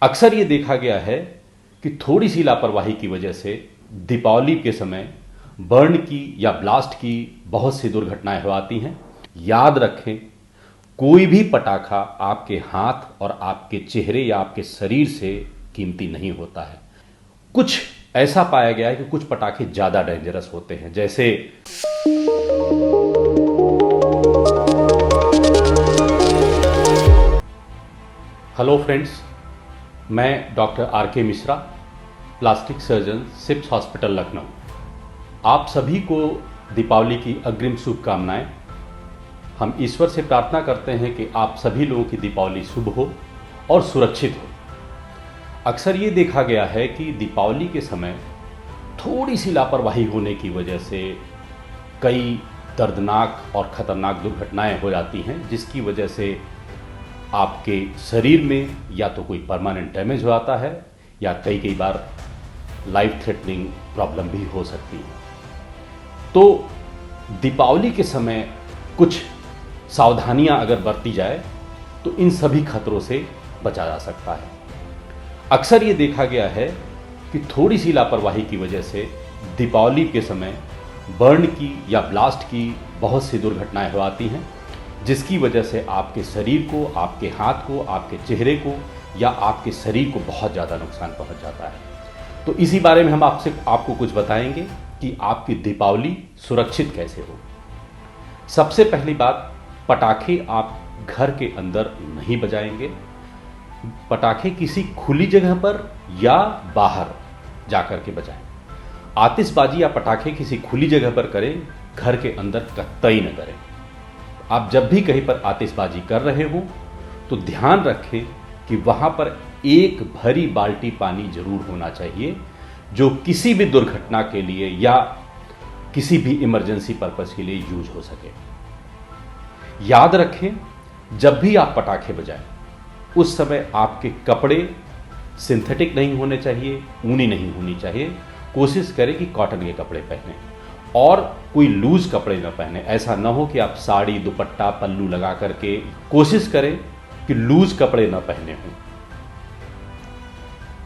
अक्सर ये देखा गया है कि थोड़ी सी लापरवाही की वजह से दीपावली के समय बर्न की या ब्लास्ट की बहुत सी दुर्घटनाएं हो आती हैं। याद रखें, कोई भी पटाखा आपके हाथ और आपके चेहरे या आपके शरीर से कीमती नहीं होता है। कुछ ऐसा पाया गया है कि कुछ पटाखे ज़्यादा डेंजरस होते हैं, जैसे हेलो फ्रेंड्स, मैं doctor R K. Mishra, plastic surgeon, SIPS hospital Lucknow. आप सभी को दीपावली की अग्रिम शुभकामनाएं। हम ईश्वर से प्रार्थना करते हैं कि आप सभी लोगों की दीपावली शुभ हो और सुरक्षित हो। अक्सर ये देखा गया है कि दीपावली के समय थोड़ी सी लापरवाही होने की वजह से कई दर्दनाक और ख़तरनाक दुर्घटनाएं हो जाती हैं, जिसकी वजह से आपके शरीर में या तो कोई परमानेंट डैमेज हो जाता है या कई बार लाइफ थ्रेटनिंग प्रॉब्लम भी हो सकती है। तो दीपावली के समय कुछ सावधानियां अगर बरती जाए तो इन सभी खतरों से बचा जा सकता है। अक्सर ये देखा गया है कि थोड़ी सी लापरवाही की वजह से दीपावली के समय बर्न की या ब्लास्ट की बहुत सी दुर्घटनाएं हो आती हैं, जिसकी वजह से आपके शरीर को, आपके हाथ को, आपके चेहरे को या आपके शरीर को बहुत ज़्यादा नुकसान पहुंच जाता है। तो इसी बारे में हम आपको कुछ बताएंगे कि आपकी दीपावली सुरक्षित कैसे हो। सबसे पहली बात, पटाखे आप घर के अंदर नहीं बजाएंगे। पटाखे किसी खुली जगह पर या बाहर जाकर के बजाएं। आतिशबाजी या पटाखे किसी खुली जगह पर करें, घर के अंदर कतई न करें। आप जब भी कहीं पर आतिशबाजी कर रहे हो तो ध्यान रखें कि वहां पर एक भरी बाल्टी पानी जरूर होना चाहिए, जो किसी भी दुर्घटना के लिए या किसी भी इमरजेंसी पर्पस के लिए यूज हो सके। याद रखें, जब भी आप पटाखे बजाएं उस समय आपके कपड़े सिंथेटिक नहीं होने चाहिए, ऊनी नहीं होनी चाहिए। कोशिश करें कि कॉटन के कपड़े पहनें और कोई लूज कपड़े न पहने। ऐसा न हो कि आप साड़ी, दुपट्टा, पल्लू लगा करके, कोशिश करें कि लूज कपड़े न पहने हों।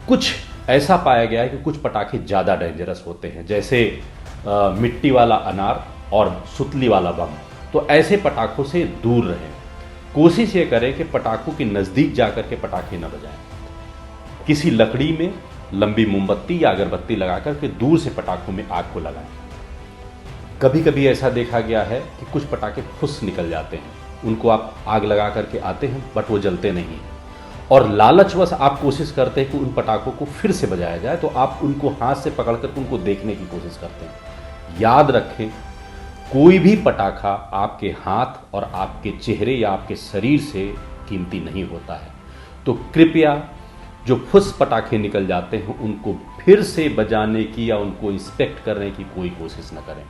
कुछ ऐसा पाया गया है कि कुछ पटाखे ज़्यादा डेंजरस होते हैं, जैसे मिट्टी वाला अनार और सुतली वाला बम। तो ऐसे पटाखों से दूर रहें। कोशिश ये करें कि पटाखों के नज़दीक जाकर के पटाखे न बजाएं। किसी लकड़ी में लंबी मोमबत्ती या अगरबत्ती लगाकर के दूर से पटाखों में आग को लगाएं। कभी कभी ऐसा देखा गया है कि कुछ पटाखे फुस निकल जाते हैं, उनको आप आग लगा करके आते हैं बट वो जलते नहीं हैं, और लालचवश आप कोशिश करते हैं कि उन पटाखों को फिर से बजाया जाए, तो आप उनको हाथ से पकड़ करके उनको देखने की कोशिश करते हैं। याद रखें, कोई भी पटाखा आपके हाथ और आपके चेहरे या आपके शरीर से कीमती नहीं होता है। तो कृपया जो फुस पटाखे निकल जाते हैं उनको फिर से बजाने की या उनको इंस्पेक्ट करने की कोई कोशिश न करें।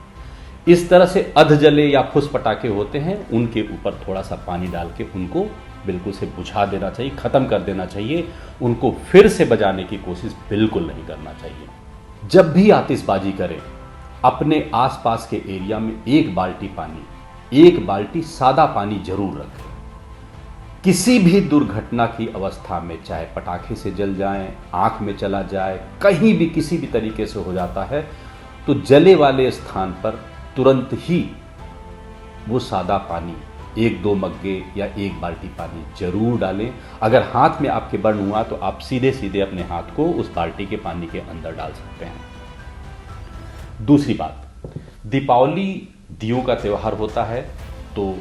इस तरह से अध जले या फुस पटाखे होते हैं, उनके ऊपर थोड़ा सा पानी डाल के उनको बिल्कुल से बुझा देना चाहिए, ख़त्म कर देना चाहिए। उनको फिर से बजाने की कोशिश बिल्कुल नहीं करना चाहिए। जब भी आतिशबाजी करें, अपने आसपास के एरिया में एक बाल्टी सादा पानी जरूर रखें। किसी भी दुर्घटना की अवस्था में, चाहे पटाखे से जल जाएं, आंख में चला जाए, कहीं भी किसी भी तरीके से हो जाता है, तो जले वाले स्थान पर तुरंत ही वो सादा पानी 1-2 मग्गे या 1 बाल्टी पानी जरूर डालें। अगर हाथ में आपके बर्न हुआ तो आप सीधे सीधे अपने हाथ को उस बाल्टी के पानी के अंदर डाल सकते हैं। दूसरी बात, दीपावली दियों का त्यौहार होता है, तो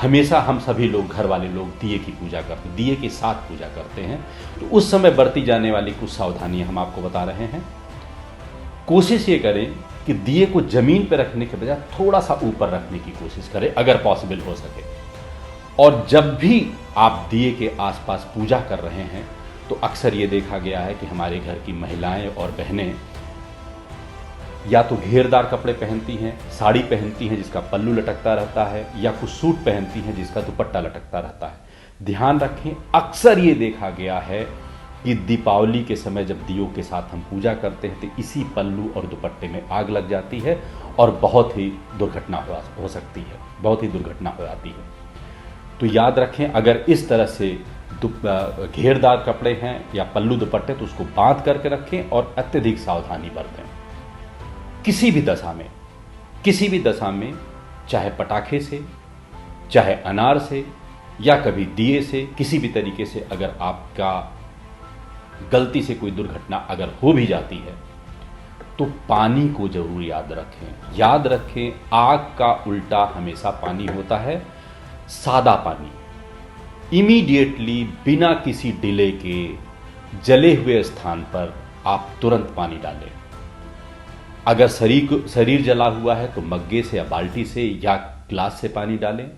हमेशा हम सभी लोग, घर वाले लोग दिए की पूजा करते हैं, दिए के साथ पूजा करते हैं। तो उस समय बरती जाने वाली कुछ सावधानियां हम आपको बता रहे हैं। कोशिश ये करें कि दिए को जमीन पर रखने के बजाय थोड़ा सा ऊपर रखने की कोशिश करें, अगर पॉसिबल हो सके। और जब भी आप दिए के आसपास पूजा कर रहे हैं तो अक्सर ये देखा गया है कि हमारे घर की महिलाएं और बहनें या तो घेरदार कपड़े पहनती हैं, साड़ी पहनती हैं जिसका पल्लू लटकता रहता है, या कुछ सूट पहनती हैं जिसका दुपट्टा लटकता रहता है। ध्यान रखें, अक्सर ये देखा गया है कि दीपावली के समय जब दियों के साथ हम पूजा करते हैं तो इसी पल्लू और दुपट्टे में आग लग जाती है और बहुत ही दुर्घटना हो सकती है, बहुत ही दुर्घटना हो जाती है। तो याद रखें, अगर इस तरह से घेरदार कपड़े हैं या पल्लू दुपट्टे तो उसको बांध करके रखें और अत्यधिक सावधानी बरतें। किसी भी दशा में चाहे पटाखे से, चाहे अनार से या कभी दिए से, किसी भी तरीके से अगर आपका गलती से कोई दुर्घटना अगर हो भी जाती है तो पानी को जरूर याद रखें। याद रखें, आग का उल्टा हमेशा पानी होता है, सादा पानी। इमीडिएटली बिना किसी डिले के जले हुए स्थान पर आप तुरंत पानी डालें। अगर शरीर जला हुआ है तो मग्गे से या बाल्टी से या ग्लास से पानी डालें।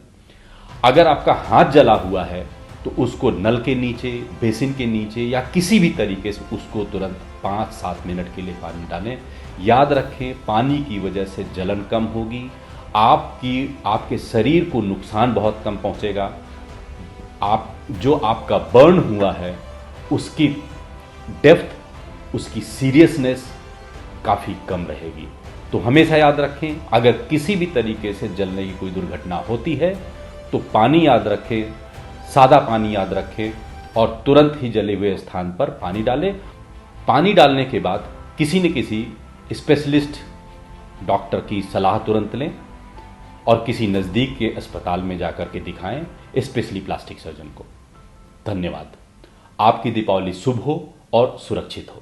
अगर आपका हाथ जला हुआ है तो उसको नल के नीचे, बेसिन के नीचे या किसी भी तरीके से उसको तुरंत 5-7 मिनट के लिए पानी डालें। याद रखें, पानी की वजह से जलन कम होगी, आपके शरीर को नुकसान बहुत कम पहुंचेगा। जो आपका बर्न हुआ है उसकी डेप्थ, उसकी सीरियसनेस काफ़ी कम रहेगी। तो हमेशा याद रखें, अगर किसी भी तरीके से जलने की कोई दुर्घटना होती है तो पानी याद रखें, सादा पानी याद रखें और तुरंत ही जले हुए स्थान पर पानी डालें। पानी डालने के बाद किसी न किसी स्पेशलिस्ट डॉक्टर की सलाह तुरंत लें और किसी नज़दीक के अस्पताल में जाकर के दिखाएं, स्पेशली प्लास्टिक सर्जन को। धन्यवाद। आपकी दीपावली शुभ हो और सुरक्षित हो।